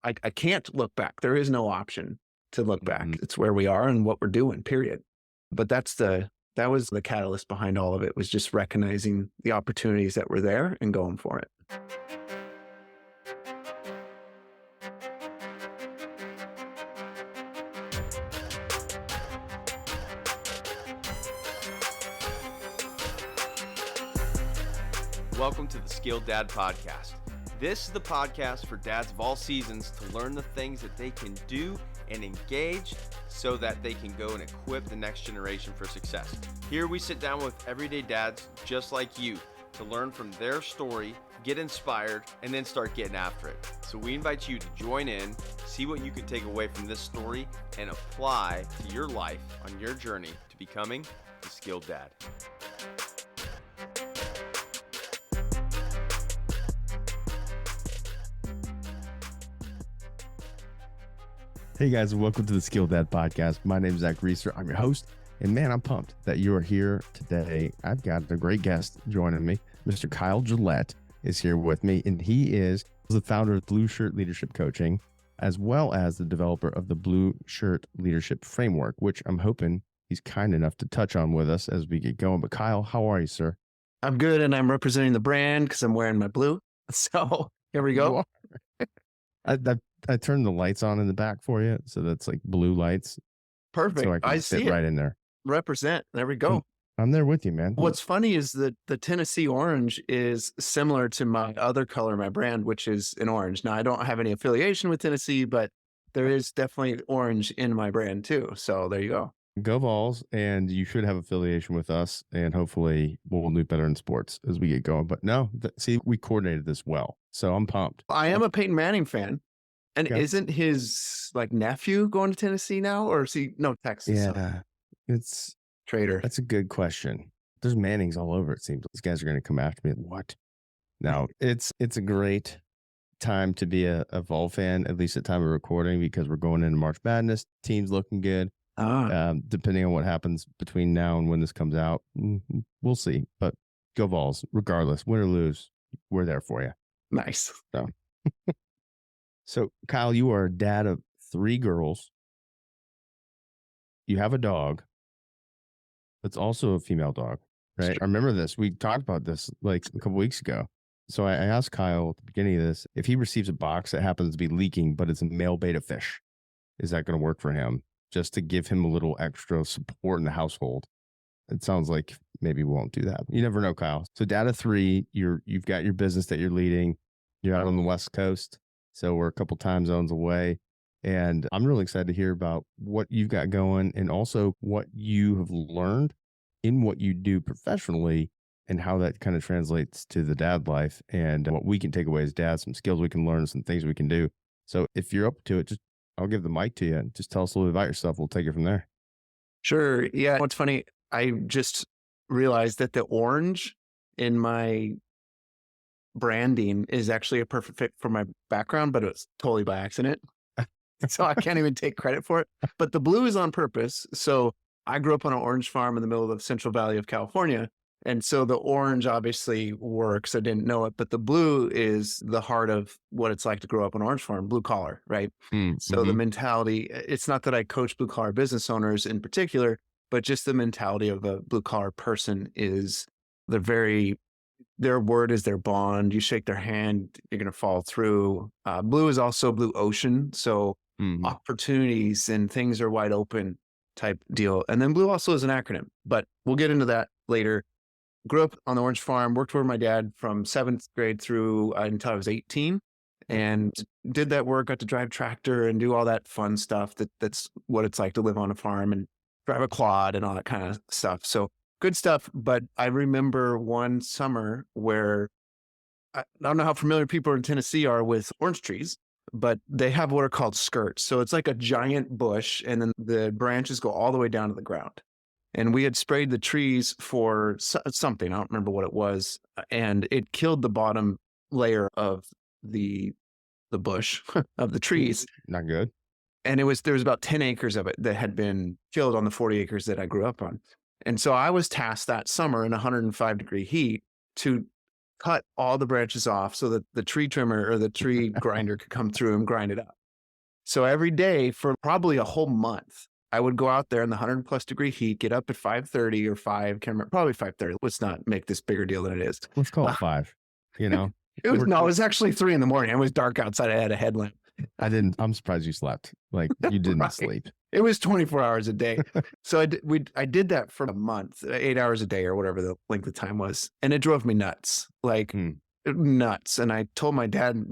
I can't look back. There is no option to look back. Mhm. It's where we are and what we're doing, period. But that was the catalyst behind all of it, was just recognizing the opportunities that were there and going for it. Welcome to the Skilled Dad podcast. This is the podcast for dads of all seasons to learn the things that they can do and engage so that they can go and equip the next generation for success. Here we sit down with everyday dads just like you to learn from their story, get inspired, and then start getting after it. So we invite you to join in, see what you can take away from this story, and apply to your life on your journey to becoming the Skilled Dad. Hey guys, and welcome to the SkilledDad podcast. My name is Zach Reeser. I'm your host, and man, I'm pumped that you are here today. I've got a great guest joining me. Mr. Kyle Gillette is here with me, and he is the founder of Blue Shirt Leadership Coaching, as well as the developer of the Blue Shirt Leadership Framework, which I'm hoping he's kind enough to touch on with us as we get going. But Kyle, how are you, sir? I'm good, and I'm representing the brand because I'm wearing my blue. So here we go. I turned the lights on in the back for you, so that's like blue lights. Perfect. So I can see fit it. right in there. Represent. There we go. I'm there with you, man. What's funny is that the Tennessee orange is similar to my other color in my brand, which is an orange. Now, I don't have any affiliation with Tennessee, but there is definitely orange in my brand too. So there you go. Go Vols, and you should have affiliation with us, and hopefully we'll do better in sports as we get going. But no, see, we coordinated this well, so I'm pumped. I am a Peyton Manning fan. And Okay. Isn't his nephew going to Tennessee now, or is he Texas? Yeah, it's Traitor. That's a good question. There's Mannings all over. It seems these guys are going to come after me. What? No, it's a great time to be a Vol fan, at least at time of recording, because we're going into March Madness. Team's looking good. Depending on what happens between now and when this comes out, we'll see. But go Vols, regardless, win or lose, we're there for you. Nice. So, Kyle, you are a dad of 3 girls. You have a dog. It's also a female dog, right? I remember this. We talked about this like a couple weeks ago. So I asked Kyle at the beginning of this, if he receives a box that happens to be leaking, but it's a male beta fish, is that going to work for him? Just to give him a little extra support in the household. It sounds like maybe we won't do that. You never know, Kyle. So dad of 3, you've got your business that you're leading. You're out on the West Coast. So we're a couple time zones away, and I'm really excited to hear about what you've got going and also what you have learned in what you do professionally and how that kind of translates to the dad life and what we can take away as dads, some skills we can learn, some things we can do. So if you're up to it, I'll give the mic to you and just tell us a little bit about yourself. We'll take it from there. Sure. Yeah. What's funny, I just realized that the orange in my branding is actually a perfect fit for my background, but it was totally by accident. So I can't even take credit for it. But the blue is on purpose. So I grew up on an orange farm in the middle of the Central Valley of California. And so the orange obviously works. I didn't know it, but the blue is the heart of what it's like to grow up on an orange farm, blue collar, right? So the mentality, it's not that I coach blue collar business owners in particular, but just the mentality of a blue collar person is their word is their bond. You shake their hand, you're going to follow through. Blue is also blue ocean. So opportunities and things are wide open type deal. And then blue also is an acronym, but we'll get into that later. Grew up on the orange farm, worked for my dad from 7th grade through until I was 18 and did that work, got to drive tractor and do all that fun stuff. That's what it's like to live on a farm and drive a quad and all that kind of stuff. So good stuff. But I remember one summer where I don't know how familiar people in Tennessee are with orange trees, but they have what are called skirts. So it's like a giant bush and then the branches go all the way down to the ground. And we had sprayed the trees for something, I don't remember what it was, and it killed the bottom layer of the bush of the trees. Not good. And there was about 10 acres of it that had been killed on the 40 acres that I grew up on. And so I was tasked that summer in 105-degree heat to cut all the branches off so that the tree trimmer or the tree grinder could come through and grind it up. So every day for probably a whole month, I would go out there in the 100+ degree heat, get up at 5:30 or 5, can't remember, probably 5:30. Let's not make this bigger deal than it is. Let's call it 5, you know? It was actually 3 in the morning. It was dark outside. I had a headlamp. I'm surprised you slept. Like you didn't Right. sleep. It was 24 hours a day. So I did that for a month, 8 hours a day or whatever the length of time was. And it drove me nuts, like nuts. And I told my dad,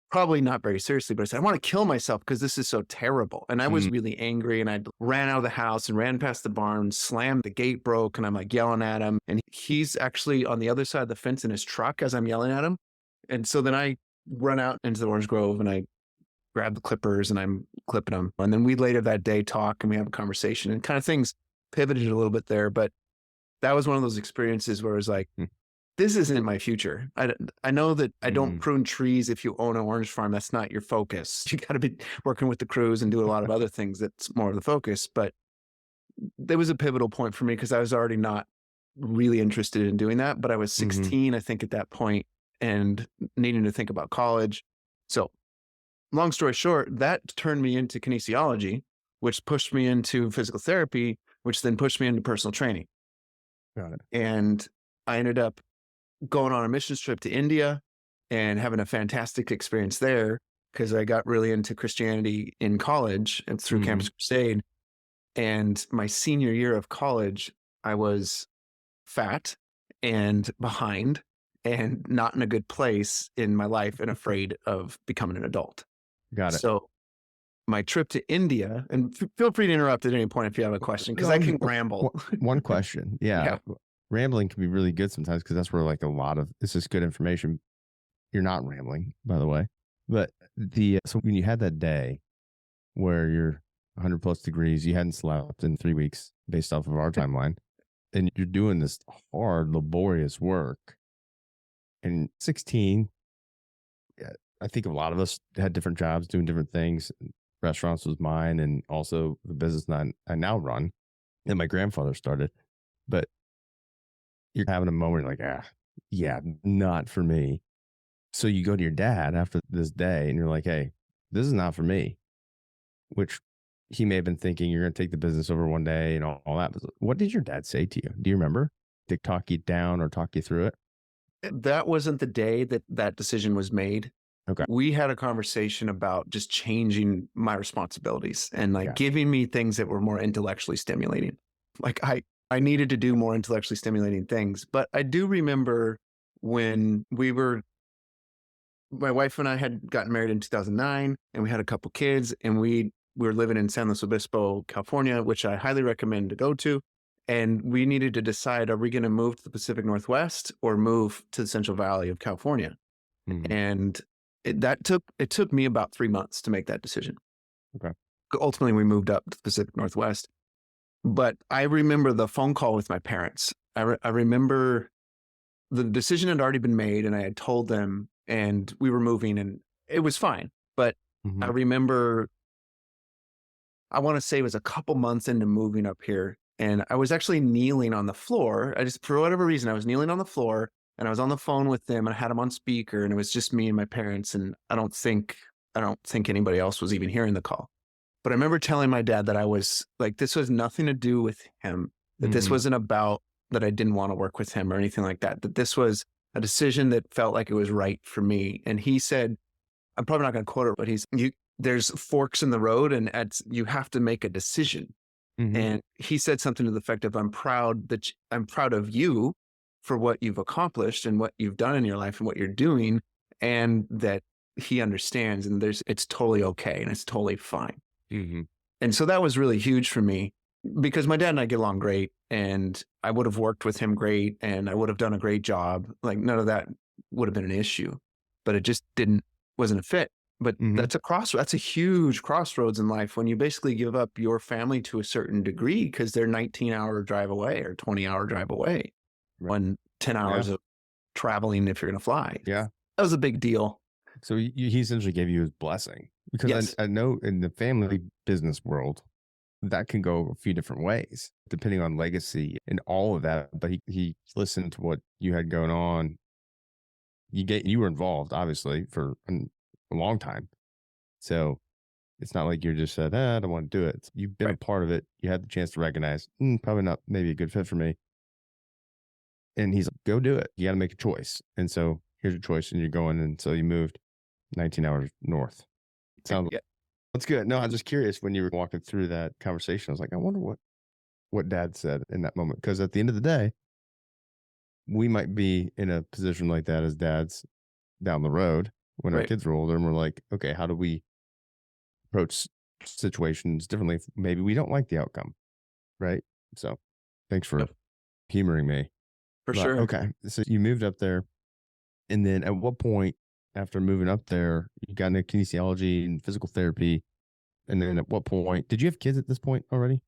probably not very seriously, but I said, I want to kill myself because this is so terrible. And I was really angry, and I ran out of the house and ran past the barn, slammed, the gate broke, and I'm like yelling at him. And he's actually on the other side of the fence in his truck as I'm yelling at him. And so then I run out into the orange grove and I grab the clippers and I'm clipping them. And then we later that day talk and we have a conversation, and kind of things pivoted a little bit there. But that was one of those experiences where it was like, this isn't my future. I know that I don't prune trees if you own an orange farm. That's not your focus. You got to be working with the crews and do a lot of other things. That's more of the focus. But there was a pivotal point for me because I was already not really interested in doing that. But I was 16, I think, at that point, and needing to think about college. So long story short, that turned me into kinesiology, which pushed me into physical therapy, which then pushed me into personal training. Got it. And I ended up going on a missions trip to India and having a fantastic experience there because I got really into Christianity in college and through Campus Crusade. And my senior year of college, I was fat and behind and not in a good place in my life and afraid of becoming an adult. Got it. So my trip to India, and feel free to interrupt at any point if you have a question, because I can ramble. One question. Yeah. Rambling can be really good sometimes because that's where like a lot of, it's just good information. You're not rambling, by the way. But so when you had that day where you're 100+ degrees, you hadn't slept in 3 weeks based off of our timeline, and you're doing this hard, laborious work. And 16, I think a lot of us had different jobs doing different things. Restaurants was mine, and also the business I now run and my grandfather started. But you're having a moment like, yeah, not for me. So you go to your dad after this day and you're like, hey, this is not for me, which he may have been thinking you're going to take the business over one day and all that. But what did your dad say to you? Do you remember? Did he talk you down or talk you through it? That wasn't the day that decision was made. Okay. We had a conversation about just changing my responsibilities and like giving me things that were more intellectually stimulating. Like I needed to do more intellectually stimulating things. But I do remember when my wife and I had gotten married in 2009, and we had a couple kids, and we were living in San Luis Obispo, California, which I highly recommend to go to. And we needed to decide, are we going to move to the Pacific Northwest or move to the Central Valley of California? And it took me about 3 months to make that decision. Okay. Ultimately, we moved up to the Pacific Northwest. But I remember the phone call with my parents. I remember the decision had already been made, and I had told them, and we were moving, and it was fine. But I remember, I want to say it was a couple months into moving up here, and I was actually kneeling on the floor. For whatever reason, I was kneeling on the floor, and I was on the phone with them, and I had them on speaker, and it was just me and my parents. And I don't think anybody else was even hearing the call. But I remember telling my dad that I was like, this was nothing to do with him, that this wasn't about that I didn't want to work with him or anything like that, that this was a decision that felt like it was right for me. And he said, I'm probably not going to quote it, but there's forks in the road, and you have to make a decision. And he said something to the effect of, I'm proud of you for what you've accomplished and what you've done in your life and what you're doing, and that he understands, and it's totally okay and it's totally fine. And so that was really huge for me, because my dad and I get along great, and I would have worked with him great, and I would have done a great job. Like none of that would have been an issue, but it just wasn't a fit. But that's a huge crossroads in life when you basically give up your family to a certain degree because they're 19-hour drive away or 20-hour drive away, when 10 hours of traveling if you're going to fly. Yeah. That was a big deal. So he essentially gave you his blessing, because I know in the family business world, that can go a few different ways depending on legacy and all of that. But he listened to what you had going on you were involved obviously for a long time. So it's not like you just said, I don't want to do it. You've been a part of it. You had the chance to recognize, probably not maybe a good fit for me. And he's like, go do it. You got to make a choice. And so here's your choice. And you're going. And so you moved 19 hours north. Sounds that's good. No, I'm just curious when you were walking through that conversation. I was like, I wonder what Dad said in that moment. Because at the end of the day, we might be in a position like that as dads down the road when our kids are older, and we're like, okay, how do we approach situations differently? Maybe we don't like the outcome, right? So thanks for humoring me. For sure. Okay. So you moved up there. And then at what point after moving up there, you got into kinesiology and physical therapy? And then at what point, did you have kids at this point already?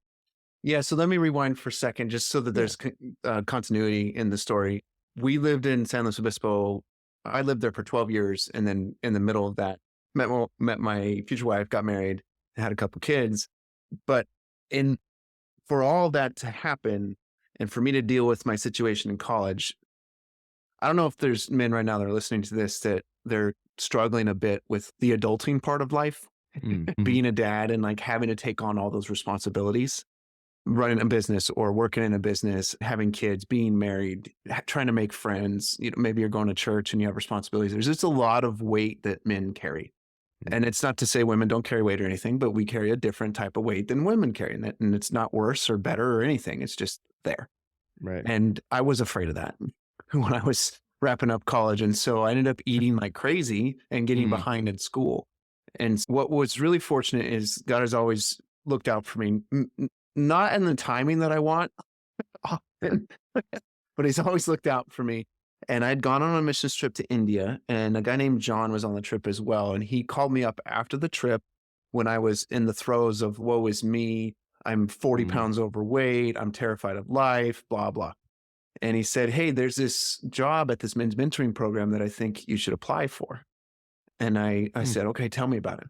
Yeah. So let me rewind for a second, just so that there's continuity in the story. We lived in San Luis Obispo. I lived there for 12 years. And then in the middle of that, met my future wife, got married, had a couple kids. But for all that to happen, and for me to deal with my situation in college, I don't know if there's men right now that are listening to this that they're struggling a bit with the adulting part of life, being a dad and like having to take on all those responsibilities, running a business or working in a business, having kids, being married, trying to make friends. Maybe you're going to church and you have responsibilities. There's just a lot of weight that men carry. And it's not to say women don't carry weight or anything, but we carry a different type of weight than women carry. And it's not worse or better or anything. It's just there. Right. And I was afraid of that when I was wrapping up college. And so I ended up eating like crazy and getting behind in school. And what was really fortunate is God has always looked out for me, not in the timing that I want, but he's always looked out for me. And I'd gone on a missions trip to India, and a guy named John was on the trip as well. And he called me up after the trip when I was in the throes of woe is me. I'm 40 pounds overweight. I'm terrified of life, blah, blah. And he said, hey, there's this job at this men's mentoring program that I think you should apply for. And I said, okay, tell me about it.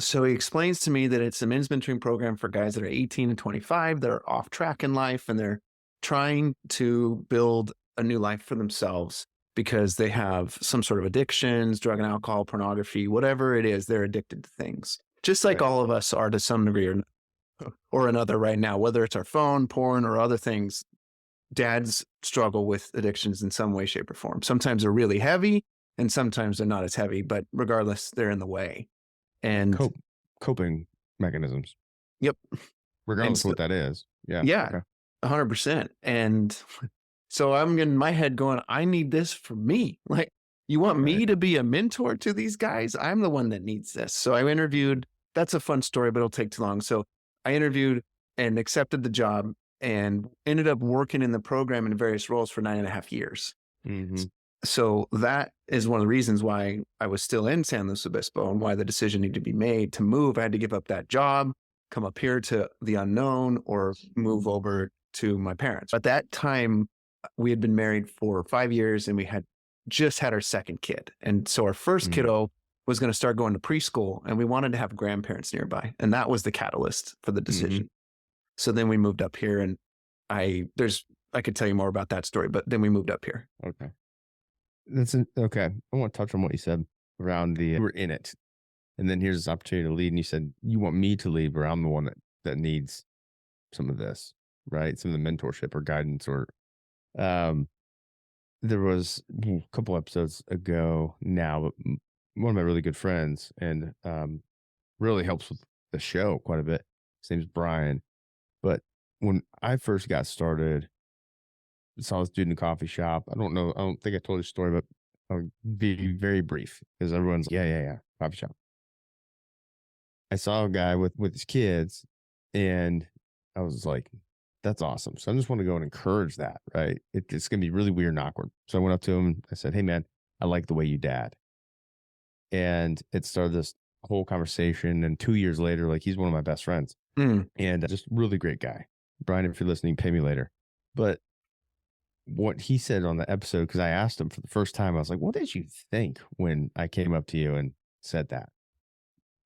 So he explains to me that it's a men's mentoring program for guys that are 18 and 25 that are off track in life, and they're trying to build a new life for themselves because they have some sort of addictions, drug and alcohol, pornography, whatever it is, they're addicted to things. Just like all of us are to some degree or another right now, whether it's our phone, porn, or other things. Dads struggle with addictions in some way, shape, or form. Sometimes they're really heavy and sometimes they're not as heavy, but regardless, they're in the way. And coping mechanisms. Yep. Regardless of what that is. Yeah. Yeah. 100%. And so I'm in my head going, I need this for me. Like, you want me to be a mentor to these guys? I'm the one that needs this. So I interviewed. That's a fun story, but it'll take too long. So I interviewed and accepted the job and ended up working in the program in various roles for 9.5 years. So that is one of the reasons why I was still in San Luis Obispo and why the decision needed to be made to move. I had to give up that job, come up here to the unknown, or move over to my parents. At that time, we had been married for 5 years and we had just had our second kid. And so our first kiddo was going to start going to preschool, and we wanted to have grandparents nearby. And that was the catalyst for the decision. So then we moved up here, and I could tell you more about that story, but then we moved up here. Okay. Okay. I want to touch on what you said around you were in it. And then here's this opportunity to lead. And you said, you want me to lead, but I'm the one that needs some of this, right? Some of the mentorship or guidance or, there was a couple episodes ago now, but one of my really good friends and, really helps with the show quite a bit. His name's Brian. But when I first got started, I saw this dude in a coffee shop. I don't think I told you the story, but I'll be very brief because everyone's yeah, coffee shop. I saw a guy with his kids, and I was like, that's awesome. So I just want to go and encourage that, right? It's going to be really weird and awkward. So I went up to him and I said, hey man, I like the way you dad. And it started this whole conversation. And 2 years later, like, he's one of my best friends and just really great guy. Brian, if you're listening, pay me later. But what he said on the episode, because I asked him for the first time, I was like, what did you think when I came up to you and said that?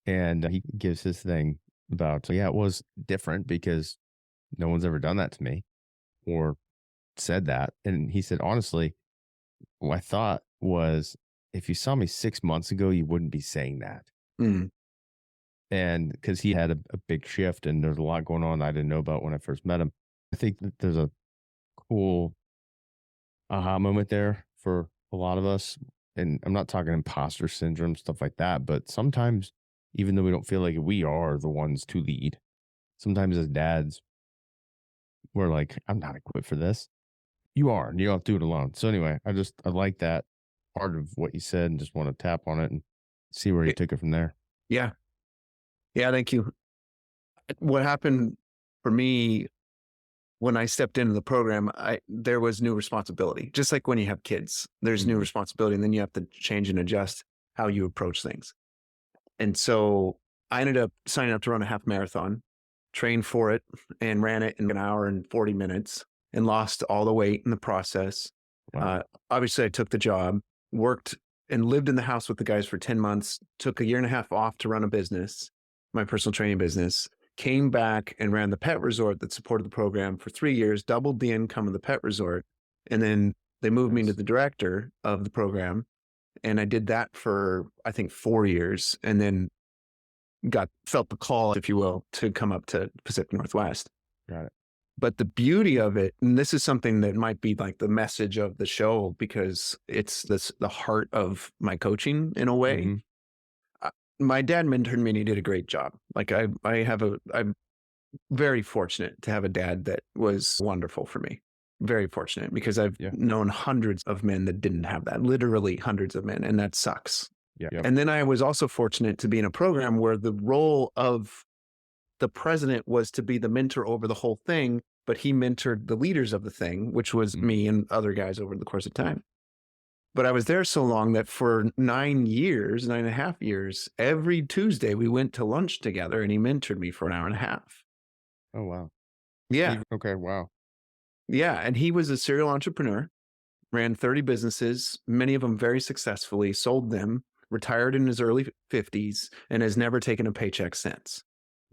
And he gives his thing about, it was different because no one's ever done that to me or said that. And he said, honestly, I thought was, if you saw me 6 months ago, you wouldn't be saying that. Mm. And because he had a big shift and there's a lot going on I didn't know about when I first met him. I think that there's a cool aha moment there for a lot of us. And I'm not talking imposter syndrome, stuff like that, but sometimes, even though we don't feel like we are the ones to lead, sometimes as dads, we're like, I'm not equipped for this. You are, and you don't have to do it alone. So anyway, I like that part of what you said and just want to tap on it and see where you took it from there. Yeah. Yeah. Thank you. What happened for me when I stepped into the program, there was new responsibility. Just like when you have kids, there's new responsibility, and then you have to change and adjust how you approach things. And so I ended up signing up to run a half marathon, trained for it, and ran it in an hour and 40 minutes and lost all the weight in the process. Wow. Obviously, I took the job, worked and lived in the house with the guys for 10 months, took a year and a half off to run a business, my personal training business, came back and ran the pet resort that supported the program for 3 years, doubled the income of the pet resort. And then they moved me to the director of the program. And I did that for, I think, 4 years, and then felt the call, if you will, to come up to Pacific Northwest. Got it. But the beauty of it, and this is something that might be like the message of the show, because it's the heart of my coaching in a way. Mm-hmm. My dad mentored me and he did a great job. Like I'm very fortunate to have a dad that was wonderful for me. Very fortunate, because I've known hundreds of men that didn't have that, literally hundreds of men. And that sucks. Yeah. And then I was also fortunate to be in a program where the role of the president was to be the mentor over the whole thing, but he mentored the leaders of the thing, which was me and other guys over the course of time. But I was there so long that for 9.5 years, every Tuesday we went to lunch together and he mentored me for an hour and a half. Oh, wow. Yeah. Okay. Wow. Yeah. And he was a serial entrepreneur, ran 30 businesses, many of them very successfully, sold them, retired in his early 50s, and has never taken a paycheck since.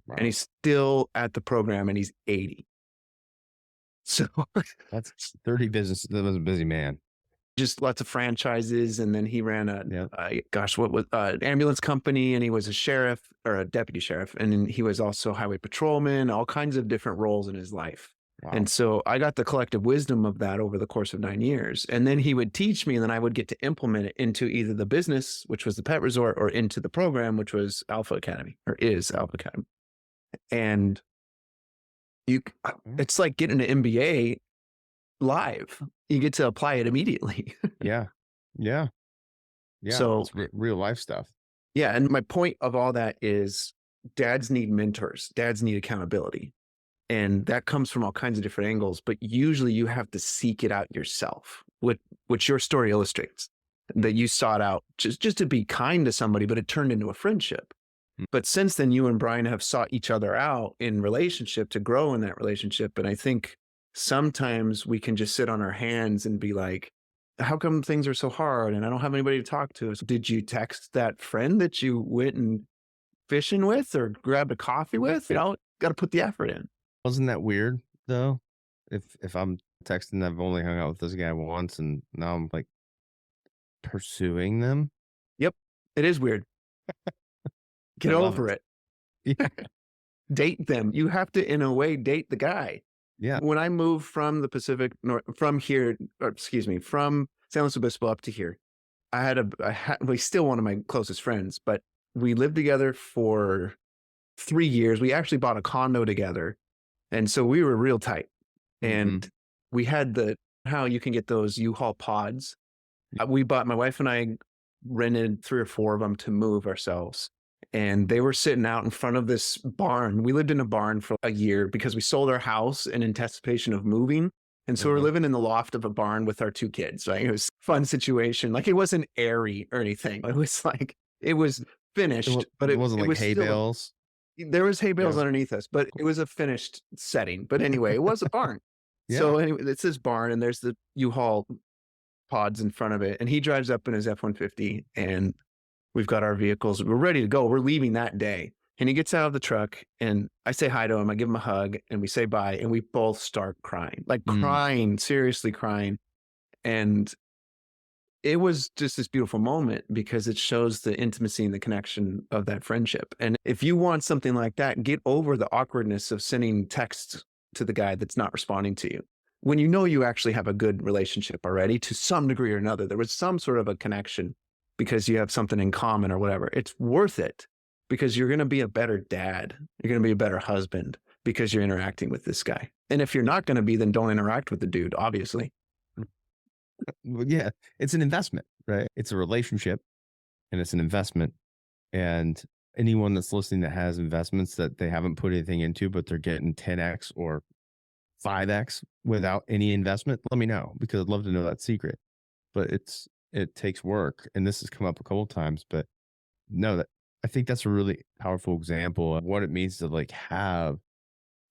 Wow. And he's still at the program and he's 80. So that's 30 businesses. That was a busy man. Just lots of franchises. And then he ran ambulance company, and he was a sheriff or a deputy sheriff. And then he was also highway patrolman, all kinds of different roles in his life. Wow. And so I got the collective wisdom of that over the course of 9 years. And then he would teach me, and then I would get to implement it into either the business, which was the pet resort, or into the program, which was Alpha Academy, or is Alpha Academy. And it's like getting an MBA live. You get to apply it immediately. Yeah. So it's real life stuff. Yeah. And my point of all that is dads need mentors. Dads need accountability. And that comes from all kinds of different angles, but usually you have to seek it out yourself, which your story illustrates, that you sought out just to be kind to somebody, but it turned into a friendship. But since then, you and Brian have sought each other out in relationship to grow in that relationship. And I think sometimes we can just sit on our hands and be like, how come things are so hard and I don't have anybody to talk to? So did you text that friend that you went and fishing with or grabbed a coffee with? Got to put the effort in. Wasn't that weird though? If I'm texting, I've only hung out with this guy once and now I'm like pursuing them. Yep. It is weird. Get over it. Yeah. Date them. You have to, in a way, date the guy. Yeah. When I moved from the Pacific North, from San Luis Obispo up to here, he's still one of my closest friends, but we lived together for 3 years. We actually bought a condo together. And so we were real tight. And we had how you can get those U-Haul pods. My wife and I rented 3 or 4 of them to move ourselves. And they were sitting out in front of this barn. We lived in a barn for a year because we sold our house in anticipation of moving. And so we're living in the loft of a barn with our 2 kids, right? It was a fun situation. Like, it wasn't airy or anything. It was like, it was finished, but it wasn't like hay bales. There was hay bales underneath us, but it was a finished setting. But anyway, it was a barn. So anyway, it's this barn and there's the U-Haul pods in front of it. And he drives up in his F-150 and we've got our vehicles. We're ready to go. We're leaving that day. And he gets out of the truck and I say hi to him. I give him a hug and we say bye. And we both start crying, like crying, seriously crying. And it was just this beautiful moment because it shows the intimacy and the connection of that friendship. And if you want something like that, get over the awkwardness of sending texts to the guy that's not responding to you. When you know you actually have a good relationship already to some degree or another, there was some sort of a connection because you have something in common or whatever. It's worth it because you're going to be a better dad. You're going to be a better husband because you're interacting with this guy. And if you're not going to be, then don't interact with the dude, obviously. Well, yeah, it's an investment, right? It's a relationship and it's an investment. And anyone that's listening that has investments that they haven't put anything into, but they're getting 10x or 5x without any investment, let me know because I'd love to know that secret. But it takes work. And this has come up a couple of times, but no, that I think that's a really powerful example of what it means to like have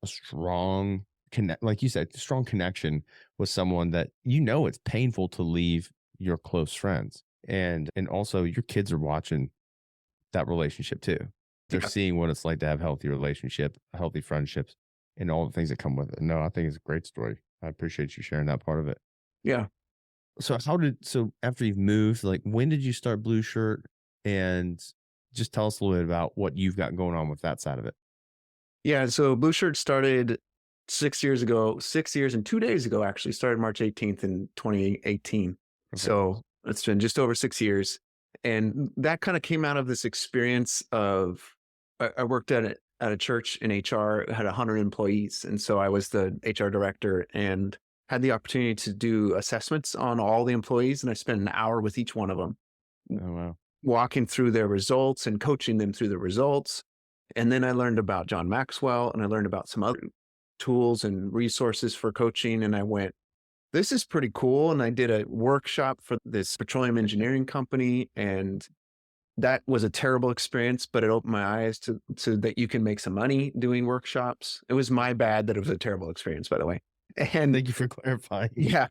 a strong connect, like you said, strong connection with someone that it's painful to leave your close friends. And also your kids are watching that relationship too. They're seeing what it's like to have healthy relationship, healthy friendships, and all the things that come with it. No, I think it's a great story. I appreciate you sharing that part of it. Yeah. So so after you've moved, like when did you start Blue Shirt? And just tell us a little bit about what you've got going on with that side of it. Yeah. So Blue Shirt started 6 years ago, 6 years and 2 days ago, actually started March 18th in 2018. Okay. So it's been just over 6 years. And that kind of came out of this experience of, I worked at a church in HR, had 100 employees. And so I was the HR director and had the opportunity to do assessments on all the employees. And I spent an hour with each one of them. Oh, wow. Walking through their results and coaching them through the results. And then I learned about John Maxwell and I learned about some other tools and resources for coaching. And I went, this is pretty cool. And I did a workshop for this petroleum engineering company. And that was a terrible experience, but it opened my eyes to that you can make some money doing workshops. It was my bad that it was a terrible experience, by the way. And thank you for clarifying. Yeah.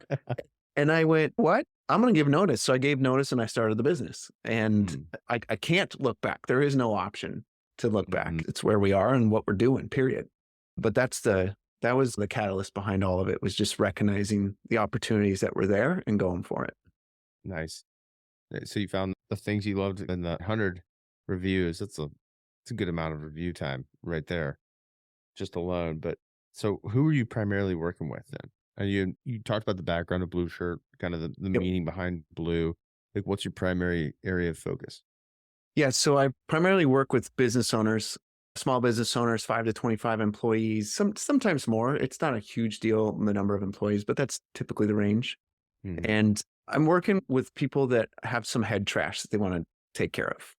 And I went, what? I'm going to give notice. So I gave notice and I started the business. And I can't look back. There is no option to look back. It's where we are and what we're doing, period. But that was the catalyst behind all of it, was just recognizing the opportunities that were there and going for it. Nice. So you found the things you loved in the 100 reviews. It's a good amount of review time right there, just alone. But so who are you primarily working with then? And you talked about the background of Blue Shirt, kind of the meaning behind blue. Like, what's your primary area of focus? Yeah, so I primarily work with business owners, small business owners, 5 to 25 employees, sometimes more. It's not a huge deal, the number of employees, but that's typically the range. And I'm working with people that have some head trash that they want to take care of.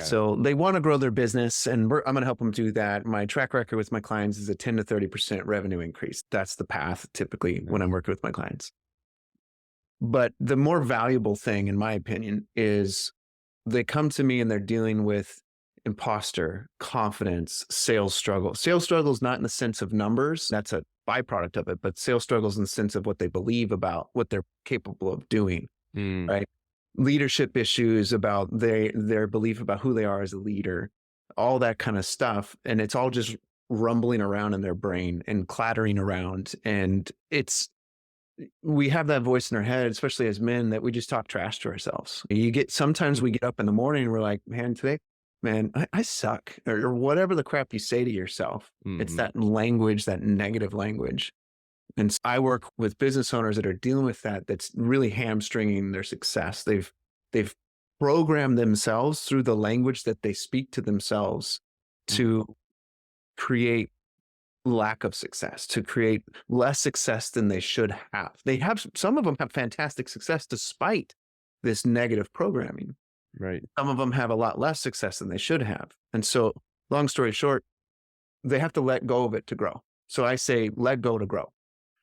So they want to grow their business, and I'm going to help them do that. My track record with my clients is a 10 to 30% revenue increase. That's the path typically when I'm working with my clients. But the more valuable thing, in my opinion, is they come to me and they're dealing with imposter, confidence, sales struggle. Sales struggle is not in the sense of numbers. That's a byproduct of it, but sales struggles in the sense of what they believe about what they're capable of doing, right? Leadership issues about their belief about who they are as a leader, all that kind of stuff. And it's all just rumbling around in their brain and clattering around. And we have that voice in our head, especially as men, that we just talk trash to ourselves. Sometimes we get up in the morning and we're like, man, I suck, or whatever the crap you say to yourself. It's that language, that negative language. And so I work with business owners that are dealing with that's really hamstringing their success. They've programmed themselves through the language that they speak to themselves to create lack of success, to create less success than they should have. Some of them have fantastic success despite this negative programming. Right. Some of them have a lot less success than they should have. And so, long story short, they have to let go of it to grow. So I say, let go to grow.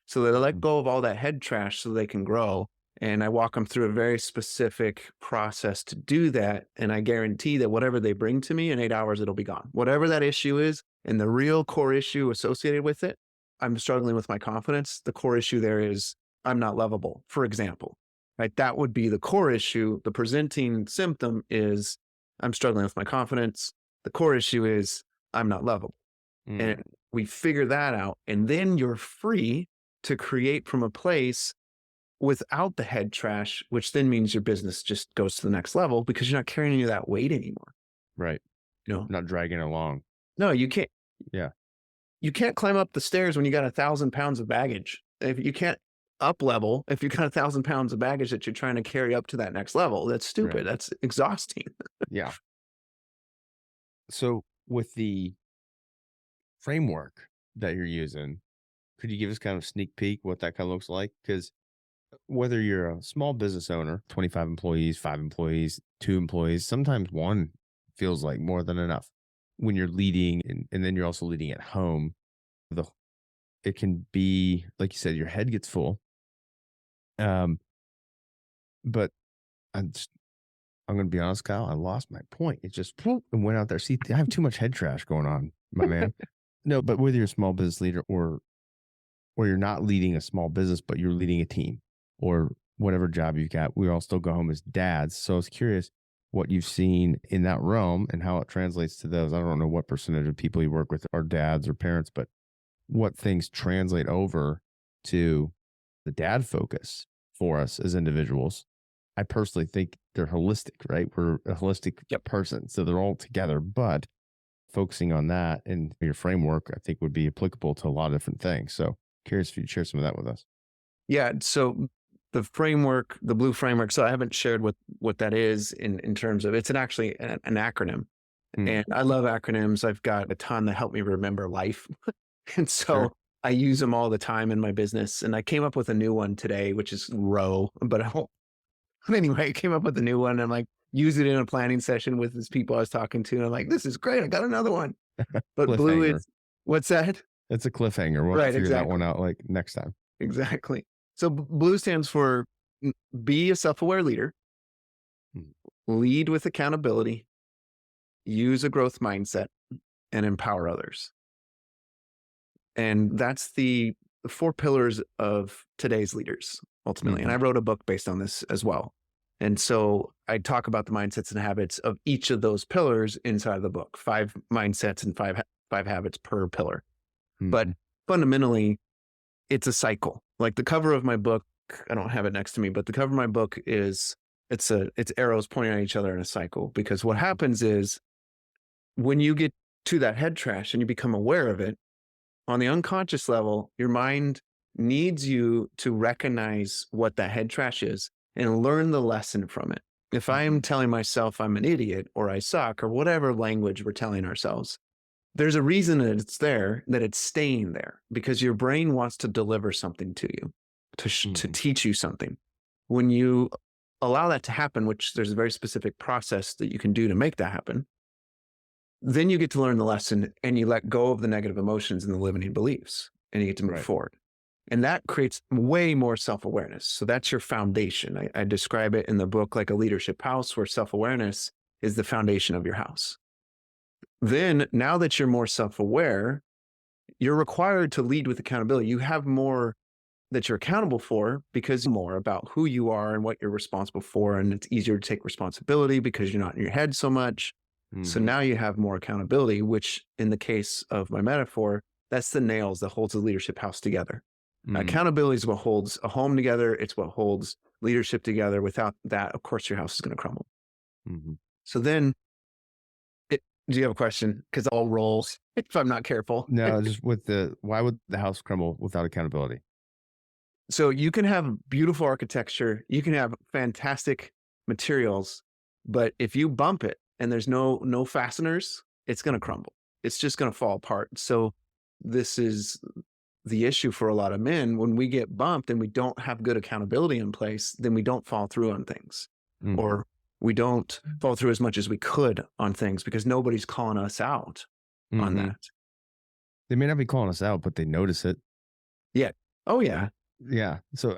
So they let go of all that head trash so they can grow. And I walk them through a very specific process to do that. And I guarantee that whatever they bring to me in 8 hours, it'll be gone. Whatever that issue is, and the real core issue associated with it, I'm struggling with my confidence. The core issue there is I'm not lovable, for example. Right? That would be the core issue. The presenting symptom is I'm struggling with my confidence. The core issue is I'm not lovable. And we figure that out. And then you're free to create from a place without the head trash, which then means your business just goes to the next level because you're not carrying any of that weight anymore. Right. You know, Not dragging along. no, you can't. Yeah. You can't climb up the stairs when you got 1,000 pounds of baggage. If you can't up level, if you got 1,000 pounds of baggage that you're trying to carry up to that next level, that's stupid. Right. That's exhausting. Yeah. So with the framework that you're using, could you give us kind of a sneak peek what that kind of looks like? Because whether you're a small business owner, 25 employees, 5 employees, 2 employees, sometimes one feels like more than enough. When you're leading and then you're also leading at home, it can be, like you said, your head gets full. But I'm going to be honest, Kyle, I lost my point. It just and went out there. See, I have too much head trash going on, my man. No, but whether you're a small business leader or you're not leading a small business, but you're leading a team or whatever job you've got, we all still go home as dads. So I was curious what you've seen in that realm and how it translates to those. I don't know what percentage of people you work with are dads or parents, but what things translate over to the dad focus for us as individuals. I personally think they're holistic, right? We're a holistic person. So they're all together, but focusing on that and your framework, I think would be applicable to a lot of different things. So curious if you'd share some of that with us. Yeah. So the framework, the blue framework. So I haven't shared what that is in terms of, it's actually an acronym. And I love acronyms. I've got a ton that help me remember life. And so I use them all the time in my business. And I came up with a new one today, which is ROW, but anyway, I came up with a new one. And I'm like, use it in a planning session with these people I was talking to. And I'm like, this is great. I got another one. But blue is, what's that? It's a cliffhanger. We'll have to figure that one out like next time. Exactly. So blue stands for be a self-aware leader, lead with accountability, use a growth mindset, and empower others. And that's the 4 pillars of today's leaders, ultimately. And I wrote a book based on this as well. And so I talk about the mindsets and habits of each of those pillars inside of the book, 5 mindsets and five habits per pillar. But fundamentally, it's a cycle. Like the cover of my book, I don't have it next to me, but the cover of my book is, it's arrows pointing at each other in a cycle. Because what happens is when you get to that head trash and you become aware of it, on the unconscious level, your mind needs you to recognize what that head trash is and learn the lesson from it. If I'm telling myself I'm an idiot or I suck or whatever language we're telling ourselves, there's a reason that it's there, that it's staying there, because your brain wants to deliver something to you, to teach you something. When you allow that to happen, which there's a very specific process that you can do to make that happen, then you get to learn the lesson and you let go of the negative emotions and the limiting beliefs and you get to move forward. And that creates way more self-awareness. So that's your foundation. I describe it in the book like a leadership house where self-awareness is the foundation of your house. Then now that you're more self-aware, you're required to lead with accountability. You have more that you're accountable for because more about who you are and what you're responsible for. And it's easier to take responsibility because you're not in your head so much. So now you have more accountability, which in the case of my metaphor, that's the nails that holds the leadership house together. Accountability is what holds a home together. It's what holds leadership together. Without that, of course, your house is going to crumble. So then, do you have a question? Because it all rolls if I'm not careful. No, just why would the house crumble without accountability? So you can have beautiful architecture, you can have fantastic materials, but if you bump it and there's no fasteners, it's going to crumble. It's just going to fall apart. So this is the issue for a lot of men. When we get bumped and we don't have good accountability in place, then we don't follow through on things, or we don't follow through as much as we could on things because nobody's calling us out on that. They may not be calling us out, but they notice it. Yeah. Oh yeah. Yeah. So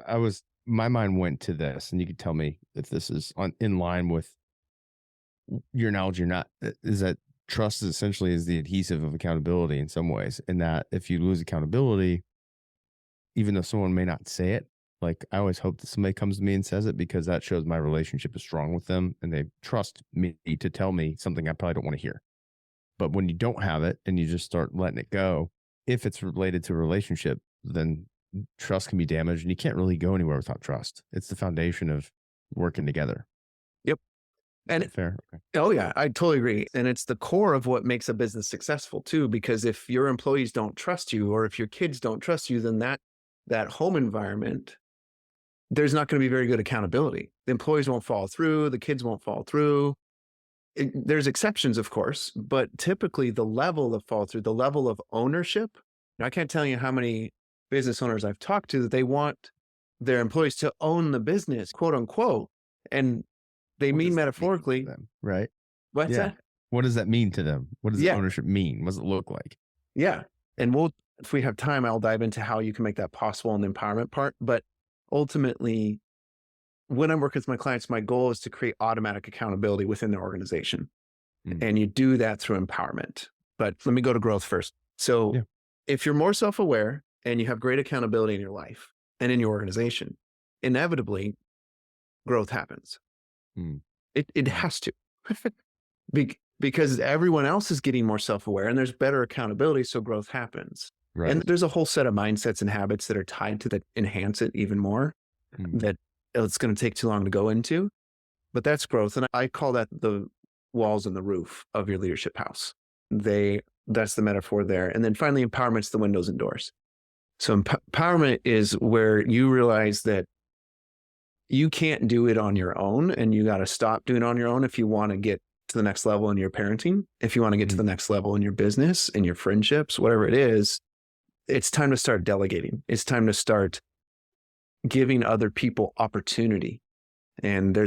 my mind went to this, and you could tell me if this is in line with your analogy or not, is that trust is essentially the adhesive of accountability in some ways. And that if you lose accountability, even though someone may not say it, like I always hope that somebody comes to me and says it because that shows my relationship is strong with them and they trust me to tell me something I probably don't want to hear. But when you don't have it and you just start letting it go, if it's related to a relationship, then trust can be damaged, and you can't really go anywhere without trust. It's the foundation of working together. Yep. And Fair. Okay. oh yeah, I totally agree. And it's the core of what makes a business successful too, because if your employees don't trust you, or if your kids don't trust you, then that home environment, there's not going to be very good accountability. The employees won't follow through. The kids won't follow through. There's exceptions, of course, but typically the level of follow through, the level of ownership. I can't tell you how many business owners I've talked to that they want their employees to own the business, quote unquote. And they mean metaphorically, them, right? What's that? What does that mean to them? What does ownership mean? What does it look like? Yeah. And if we have time, I'll dive into how you can make that possible in the empowerment part. But ultimately, when I work with my clients, my goal is to create automatic accountability within their organization. And you do that through empowerment. But let me go to growth first. So if you're more self-aware and you have great accountability in your life and in your organization, inevitably growth happens. It has to. Because everyone else is getting more self-aware and there's better accountability, so growth happens. Right. And there's a whole set of mindsets and habits that are tied to that enhance it even more that it's going to take too long to go into. But that's growth. And I call that the walls and the roof of your leadership house. That's the metaphor there. And then finally, empowerment's the windows and doors. So empowerment is where you realize that you can't do it on your own and you got to stop doing it on your own if you want to get to the next level in your parenting, if you want to get to the next level in your business, in your friendships, whatever it is. It's time to start delegating. It's time to start giving other people opportunity. And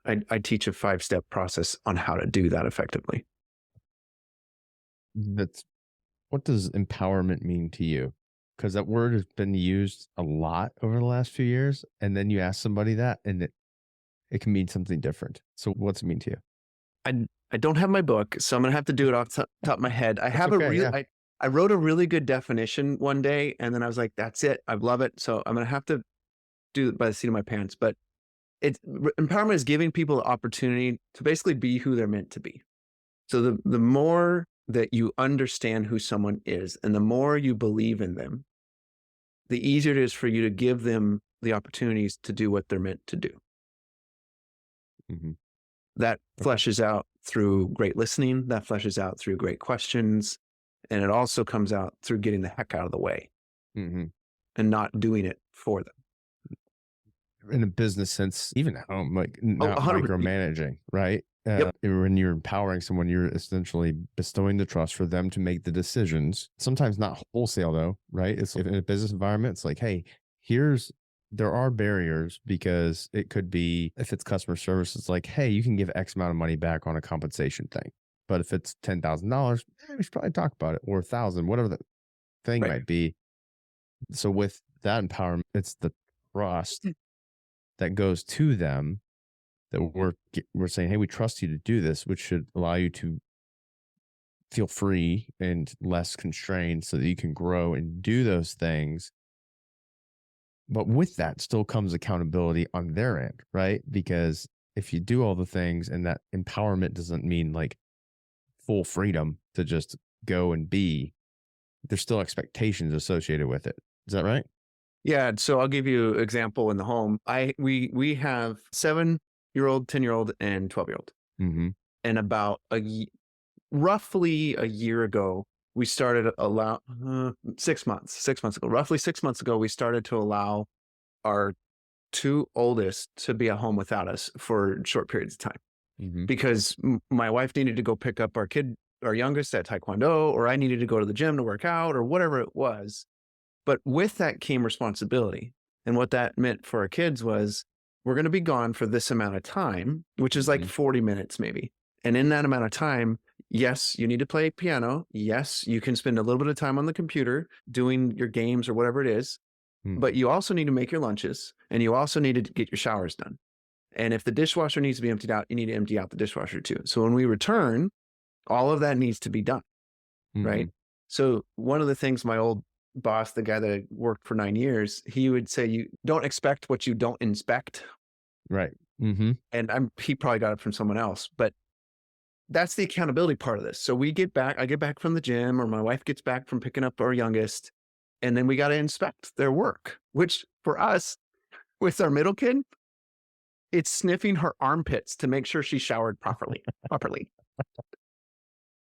I teach a 5-step process on how to do that effectively. What does empowerment mean to you? Because that word has been used a lot over the last few years. And then you ask somebody that and it can mean something different. So what's it mean to you? I don't have my book, so I'm going to have to do it off the top of my head. I wrote a really good definition one day, and then I was like, that's it. I love it. So I'm going to have to do it by the seat of my pants. But empowerment is giving people the opportunity to basically be who they're meant to be. So the more that you understand who someone is and the more you believe in them, the easier it is for you to give them the opportunities to do what they're meant to do. That fleshes out through great listening. That fleshes out through great questions. And it also comes out through getting the heck out of the way and not doing it for them. In a business sense, even at home, like not micromanaging, right? When you're empowering someone, you're essentially bestowing the trust for them to make the decisions. Sometimes not wholesale though, right? It's in a business environment, it's like, hey, there are barriers because it could be, if it's customer service, it's like, hey, you can give X amount of money back on a compensation thing. But if it's $10,000, we should probably talk about it, or $1,000, whatever the thing might be. So with that empowerment, it's the trust that goes to them that we're saying, hey, we trust you to do this, which should allow you to feel free and less constrained so that you can grow and do those things. But with that still comes accountability on their end, right? Because if you do all the things, and that empowerment doesn't mean like full freedom to just go and be, there's still expectations associated with it. Is that right? Yeah. So I'll give you an example in the home. We have 7-year-old, 10-year-old, and 12-year-old. And about roughly a year ago, we started roughly 6 months ago, we started to allow our 2 oldest to be at home without us for short periods of time. Because my wife needed to go pick up our youngest at Taekwondo, or I needed to go to the gym to work out, or whatever it was. But with that came responsibility. And what that meant for our kids was, we're going to be gone for this amount of time, which is like 40 minutes maybe. And in that amount of time, yes, you need to play piano. Yes, you can spend a little bit of time on the computer doing your games or whatever it is. But you also need to make your lunches, and you also need to get your showers done. And if the dishwasher needs to be emptied out, you need to empty out the dishwasher too. So when we return, all of that needs to be done, right? So one of the things my old boss, the guy that I worked for 9 years, he would say, you don't expect what you don't inspect. Right. And he probably got it from someone else, but that's the accountability part of this. So I get back from the gym, or my wife gets back from picking up our youngest, And then we got to inspect their work, which for us, with our middle kid, it's sniffing her armpits to make sure she showered properly.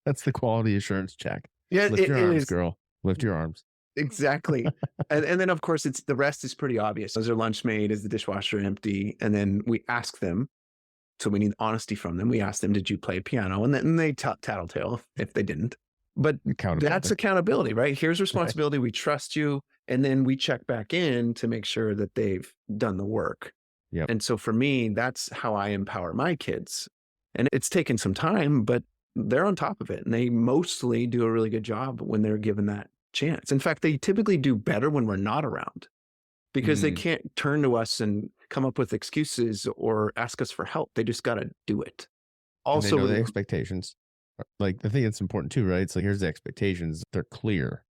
That's the quality assurance check. Yeah, Lift your it arms, is. girl. Lift your arms. Exactly. and then of course the rest is pretty obvious. Is their lunch made? Is the dishwasher empty? And then we ask them. So we need honesty from them. We ask them, did you play piano? And then they tattletale if they didn't. But that's accountability, right? Here's responsibility. Right. We trust you. And then we check back in to make sure that they've done the work. Yep. And so for me, that's how I empower my kids. And it's taken some time, but they're on top of it. And they mostly do a really good job when they're given that chance. In fact, they typically do better when we're not around because they can't turn to us and come up with excuses or ask us for help. They just got to do it. Also, and they know the expectations. Like, I think it's important too, right? So here's the expectations. They're clear.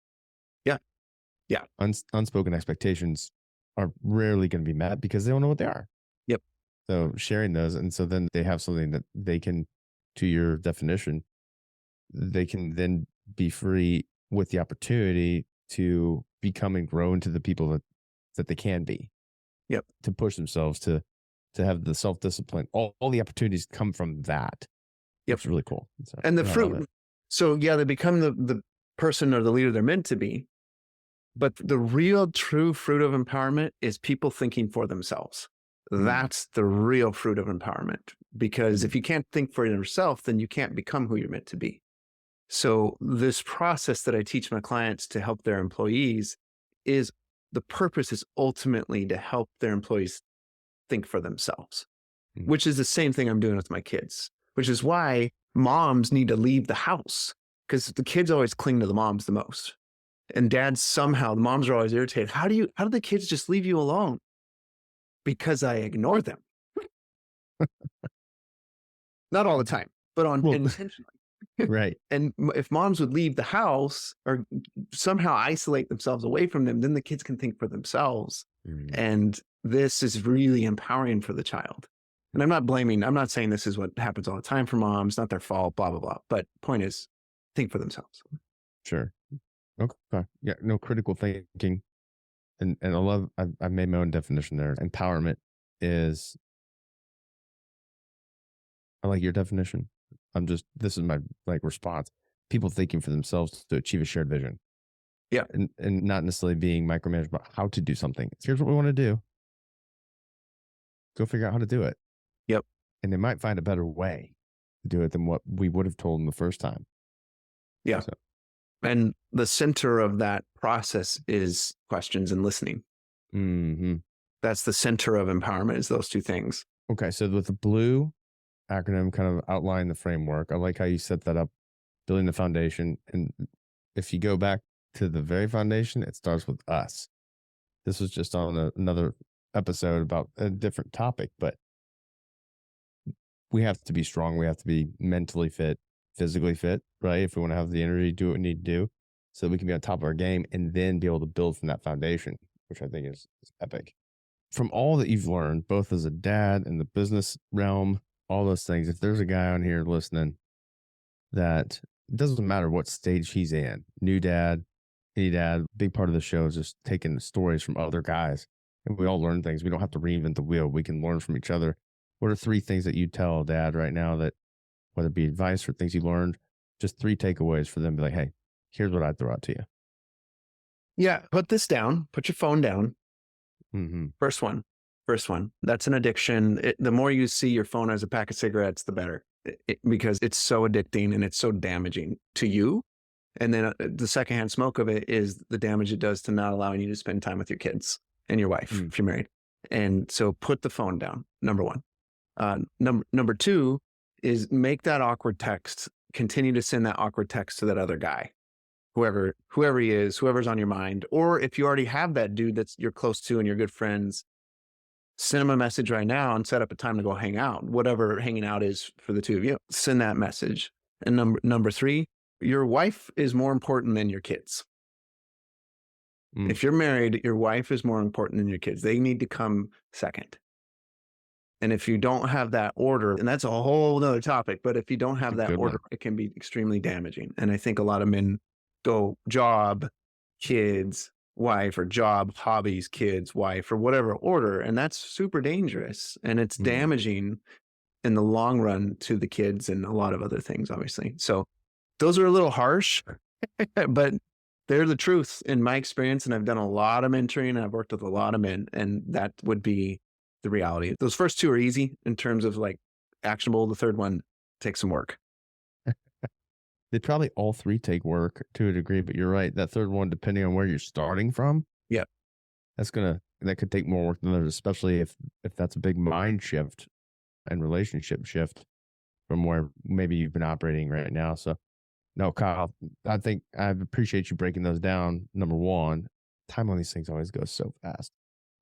Yeah. Yeah. Unspoken expectations are rarely going to be met because they don't know what they are. Yep. So sharing those. And so then they have something that they can, to your definition, they can then be free with the opportunity to become and grow into the people that they can be. Yep. To push themselves to have the self-discipline. All the opportunities come from that. Yep. It's really cool. So, and the fruit. So yeah, they become the person or the leader they're meant to be. But the real true fruit of empowerment is people thinking for themselves. That's the real fruit of empowerment. Because if you can't think for yourself, then you can't become who you're meant to be. So this process that I teach my clients to help their employees is the purpose is ultimately to help their employees think for themselves, which is the same thing I'm doing with my kids, which is why moms need to leave the house because the kids always cling to the moms the most. And dads somehow, the moms are always irritated. How do the kids just leave you alone? Because I ignore them. Not all the time, but intentionally. Right. And if moms would leave the house or somehow isolate themselves away from them, then the kids can think for themselves. And this is really empowering for the child. And I'm not saying this is what happens all the time for moms, not their fault, blah, blah, blah. But point is, think for themselves. Sure. Okay. Yeah. No, critical thinking. And I made my own definition there. Empowerment is, I like your definition. This is my response. People thinking for themselves to achieve a shared vision. Yeah. And not necessarily being micromanaged about how to do something. Here's what we want to do. Go figure out how to do it. Yep. And they might find a better way to do it than what we would have told them the first time. Yeah. So. And the center of that process is questions and listening. Mm-hmm. That's the center of empowerment is those two things. Okay. So with the blue acronym kind of outline the framework. I like how you set that up, building the foundation. And if you go back to the very foundation, it starts with us. This was just on another episode about a different topic, but we have to be strong. We have to be mentally fit, physically fit, right? If we want to have the energy to do what we need to do so that we can be on top of our game and then be able to build from that foundation, which I think is epic. From all that you've learned, both as a dad in the business realm, all those things, if there's a guy on here listening that it doesn't matter what stage he's in, new dad, any dad, big part of the show is just taking the stories from other guys. And we all learn things. We don't have to reinvent the wheel. We can learn from each other. What are 3 things that you tell dad right now that, whether it be advice or things you learned, just 3 takeaways for them to be like, hey, here's what I throw out to you. Yeah. Put this down. Put your phone down. Mm-hmm. First one. That's an addiction. The more you see your phone as a pack of cigarettes, the better, because it's so addicting and it's so damaging to you. And then the secondhand smoke of it is the damage it does to not allowing you to spend time with your kids and your wife if you're married. And so put the phone down, number 1. Number 2 is make that awkward text, continue to send that awkward text to that other guy, whoever he is, whoever's on your mind. Or if you already have that dude that's you're close to and you're good friends, send him a message right now and set up a time to go hang out, whatever hanging out is for the two of you. Send that message. And number 3, your wife is more important than your kids. If you're married, your wife is more important than your kids. They need to come second. And if you don't have that order, and that's a whole other topic, but if you don't have that order, it can be extremely damaging. And I think a lot of men go job, kids, wife or job, hobbies, kids, wife, or whatever order. And that's super dangerous. And it's damaging in the long run to the kids and a lot of other things, obviously. So those are a little harsh, but they're the truth in my experience. And I've done a lot of mentoring and I've worked with a lot of men, and that would be the reality. Those first two are easy in terms of like actionable. The third one takes some work. They probably all three take work to a degree, but you're right. That third one, depending on where you're starting from, Yep. that could take more work than others, especially if that's a big mind shift and relationship shift from where maybe you've been operating right now. So no, Kyle, I think I appreciate you breaking those down. Number one, time on these things always goes so fast.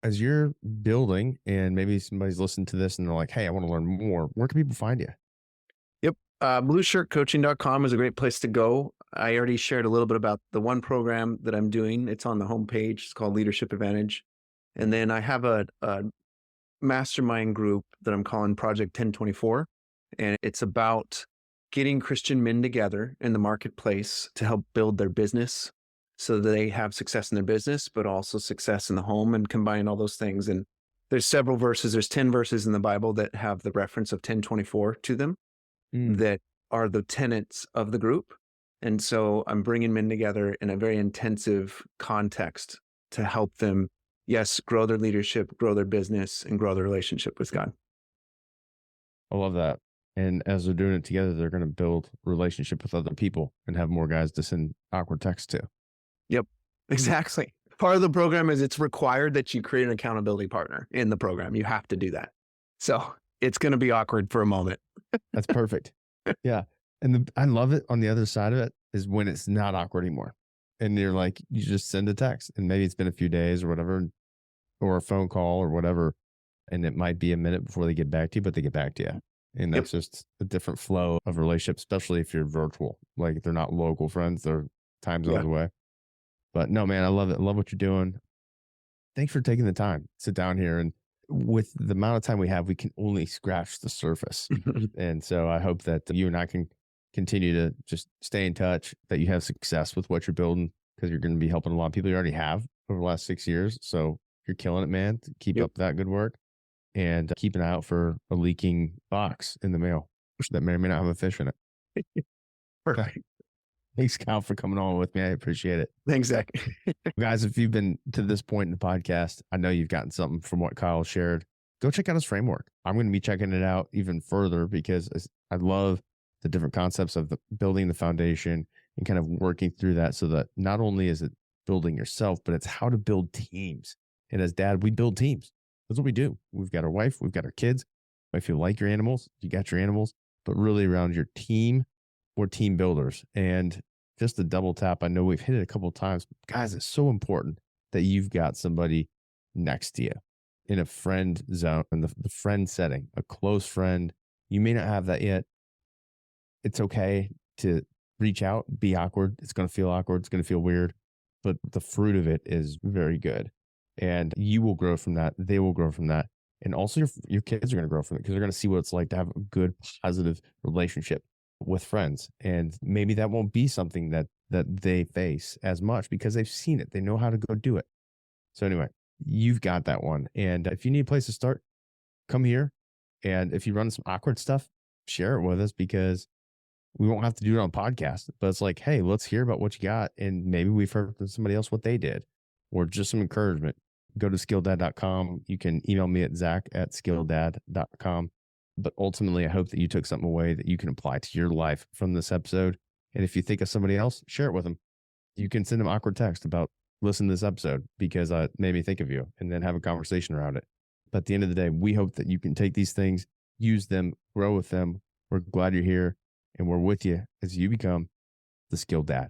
As you're building and maybe somebody's listening to this and they're like, hey, I want to learn more, where can people find you? Yep. Blueshirtcoaching.com is a great place to go. I already shared a little bit about the one program that I'm doing. It's on the homepage. It's called Leadership Advantage. And then I have a mastermind group that I'm calling Project 1024. And it's about getting Christian men together in the marketplace to help build their business so that they have success in their business, but also success in the home, and combine all those things. And there's several verses. There's 10 verses in the Bible that have the reference of 1024 to them that are the tenets of the group. And so I'm bringing men together in a very intensive context to help them, yes, grow their leadership, grow their business, and grow their relationship with God. I love that. And as they're doing it together, they're going to build relationship with other people and have more guys to send awkward texts to. Yep, exactly. Part of the program is it's required that you create an accountability partner in the program. You have to do that. So it's going to be awkward for a moment. That's perfect. Yeah. And I love it on the other side of it is when it's not awkward anymore. And you're like, you just send a text and maybe it's been a few days or whatever, or a phone call or whatever. And it might be a minute before they get back to you, but they get back to you. And that's just a different flow of relationship, especially if you're virtual. Like they're not local friends, they're time zones away. But no, man, I love it. I love what you're doing. Thanks for taking the time to sit down here. And with the amount of time we have, we can only scratch the surface. And so I hope that you and I can continue to just stay in touch, that you have success with what you're building, because you're going to be helping a lot of people. You already have over the last 6 years. So you're killing it, man. Keep up that good work, and keep an eye out for a leaking box in the mail that may or may not have a fish in it. Perfect. Thanks, Kyle, for coming on with me. I appreciate it. Thanks, Zach. Guys, if you've been to this point in the podcast, I know you've gotten something from what Kyle shared. Go check out his framework. I'm going to be checking it out even further because I love the different concepts of the building the foundation and kind of working through that, so that not only is it building yourself, but it's how to build teams. And as dad, we build teams. That's what we do. We've got our wife, we've got our kids. If you like your animals, you got your animals, but really around your team, we're team builders. And just to double tap, I know we've hit it a couple of times, but guys, it's so important that you've got somebody next to you in a friend zone, in the friend setting, a close friend. You may not have that yet. It's okay to reach out, be awkward. It's going to feel awkward. It's going to feel weird, but the fruit of it is very good. And you will grow from that. They will grow from that. And also your kids are going to grow from it, because they're going to see what it's like to have a good, positive relationship with friends. And maybe that won't be something that they face as much because they've seen it. They know how to go do it. So anyway, you've got that one. And if you need a place to start, come here. And if you run some awkward stuff, share it with us, because we won't have to do it on podcast, but it's like, hey, let's hear about what you got. And maybe we've heard from somebody else what they did, or just some encouragement. Go to SkilledDad.com. You can email me at Zach@SkilledDad.com. But ultimately, I hope that you took something away that you can apply to your life from this episode. And if you think of somebody else, share it with them. You can send them awkward text about, listen to this episode because it made me think of you, and then have a conversation around it. But at the end of the day, we hope that you can take these things, use them, grow with them. We're glad you're here, and we're with you as you become the skilled dad.